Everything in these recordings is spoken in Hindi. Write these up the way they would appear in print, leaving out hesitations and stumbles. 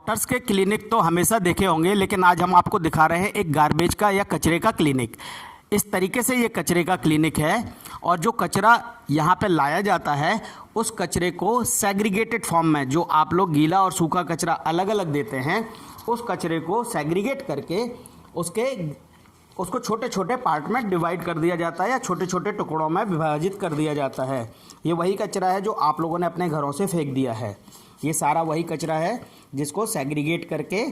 डॉक्टर्स के क्लिनिक तो हमेशा देखे होंगे, लेकिन आज हम आपको दिखा रहे हैं एक गार्बेज का या कचरे का क्लिनिक। इस तरीके से ये कचरे का क्लिनिक है और जो कचरा यहाँ पे लाया जाता है उस कचरे को सेग्रीगेटेड फॉर्म में, जो आप लोग गीला और सूखा कचरा अलग अलग देते हैं, उस कचरे को सेग्रीगेट करके उसको छोटे छोटे पार्ट में डिवाइड कर दिया जाता है या छोटे छोटे टुकड़ों में विभाजित कर दिया जाता है। ये वही कचरा है जो आप लोगों ने अपने घरों से फेंक दिया है। ये सारा वही कचरा है जिसको सेग्रीगेट करके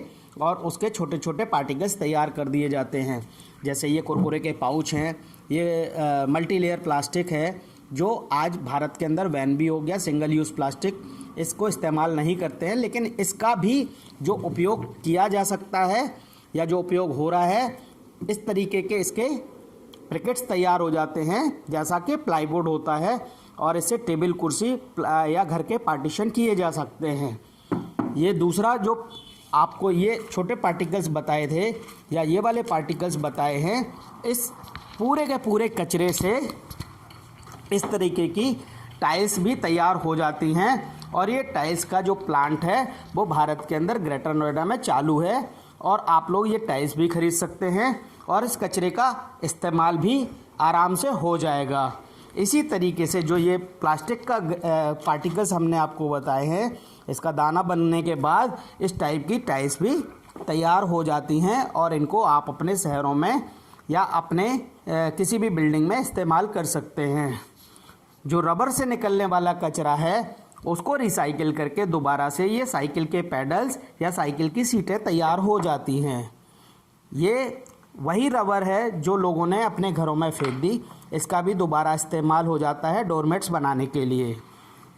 और उसके छोटे छोटे पार्टिकल्स तैयार कर दिए जाते हैं। जैसे ये कुरकुरे के पाउच हैं, ये मल्टी लेयर प्लास्टिक है जो आज भारत के अंदर बैन भी हो गया। सिंगल यूज़ प्लास्टिक इसको इस्तेमाल नहीं करते हैं, लेकिन इसका भी जो उपयोग किया जा सकता है या जो उपयोग हो रहा है, इस तरीके के इसके ब्रिकेट्स तैयार हो जाते हैं जैसा कि प्लाईवुड होता है और इससे टेबल कुर्सी या घर के पार्टीशन किए जा सकते हैं। ये दूसरा जो आपको ये छोटे पार्टिकल्स बताए थे या ये वाले पार्टिकल्स बताए हैं, इस पूरे के पूरे कचरे से इस तरीके की टाइल्स भी तैयार हो जाती हैं और ये टाइल्स का जो प्लांट है वो भारत के अंदर ग्रेटर नोएडा में चालू है और आप लोग ये टाइल्स भी खरीद सकते हैं और इस कचरे का इस्तेमाल भी आराम से हो जाएगा। इसी तरीके से जो ये प्लास्टिक का पार्टिकल्स हमने आपको बताए हैं, इसका दाना बनने के बाद इस टाइप की टाइल्स भी तैयार हो जाती हैं और इनको आप अपने शहरों में या अपने किसी भी बिल्डिंग में इस्तेमाल कर सकते हैं। जो रबर से निकलने वाला कचरा है उसको रिसाइकिल करके दोबारा से ये साइकिल के पैडल्स या साइकिल की सीटें तैयार हो जाती हैं। ये वही रबर है जो लोगों ने अपने घरों में फेंक दी, इसका भी दोबारा इस्तेमाल हो जाता है डोरमेट्स बनाने के लिए।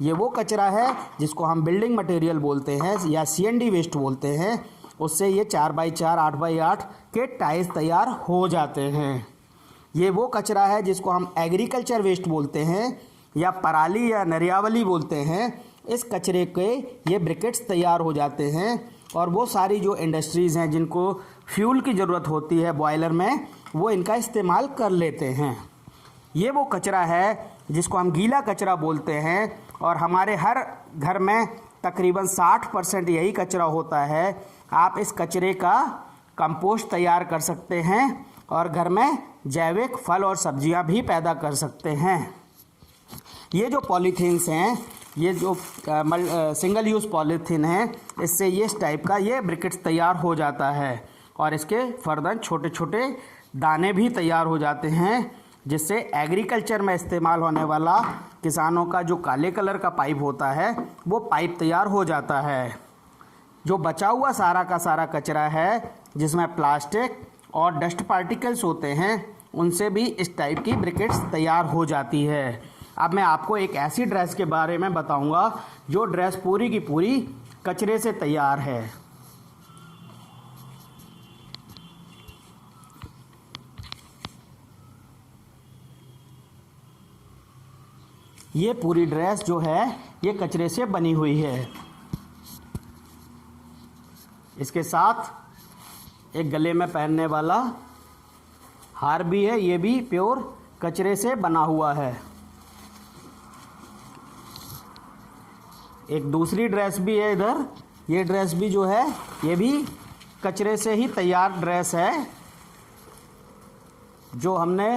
ये वो कचरा है जिसको हम बिल्डिंग मटेरियल बोलते हैं या CND वेस्ट बोलते हैं, उससे ये 4x4 8x8 के टाइल्स तैयार हो जाते हैं। ये वो कचरा है जिसको हम एग्रीकल्चर वेस्ट बोलते हैं या पराली या नरियावली बोलते हैं। इस कचरे के ये ब्रिकेट्स तैयार हो जाते हैं और वो सारी जो इंडस्ट्रीज़ हैं जिनको फ्यूल की ज़रूरत होती है बॉयलर में, वो इनका इस्तेमाल कर लेते हैं। ये वो कचरा है जिसको हम गीला कचरा बोलते हैं और हमारे हर घर में तकरीबन 60% यही कचरा होता है। आप इस कचरे का कंपोस्ट तैयार कर सकते हैं और घर में जैविक फल और सब्जियां भी पैदा कर सकते हैं। ये जो पॉलीथीन्स हैं, ये जो सिंगल यूज़ पॉलीथीन है, इससे ये इस टाइप का ये ब्रिकेट्स तैयार हो जाता है और इसके फर्दर छोटे छोटे दाने भी तैयार हो जाते हैं, जिससे एग्रीकल्चर में इस्तेमाल होने वाला किसानों का जो काले कलर का पाइप होता है वो पाइप तैयार हो जाता है। जो बचा हुआ सारा का सारा कचरा है जिसमें प्लास्टिक और डस्ट पार्टिकल्स होते हैं, उनसे भी इस टाइप की ब्रिकेट्स तैयार हो जाती है। अब मैं आपको एक ऐसी ड्रेस के बारे में बताऊंगा जो ड्रेस पूरी की पूरी कचरे से तैयार है। ये पूरी ड्रेस जो है ये कचरे से बनी हुई है। इसके साथ एक गले में पहनने वाला हार भी है, ये भी प्योर कचरे से बना हुआ है। एक दूसरी ड्रेस भी है इधर, ये ड्रेस भी जो है ये भी कचरे से ही तैयार ड्रेस है। जो हमने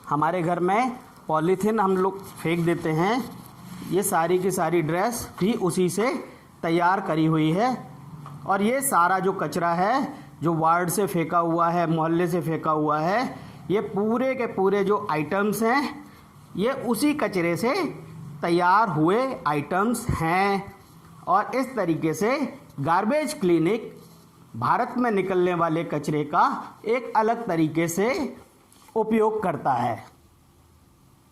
हमारे घर में पॉलीथीन हम लोग फेंक देते हैं, ये सारी की सारी ड्रेस भी उसी से तैयार करी हुई है। और ये सारा जो कचरा है जो वार्ड से फेंका हुआ है, मोहल्ले से फेंका हुआ है, ये पूरे के पूरे जो आइटम्स हैं ये उसी कचरे से तैयार हुए आइटम्स हैं। और इस तरीके से गार्बेज क्लिनिक भारत में निकलने वाले कचरे का एक अलग तरीके से उपयोग करता है।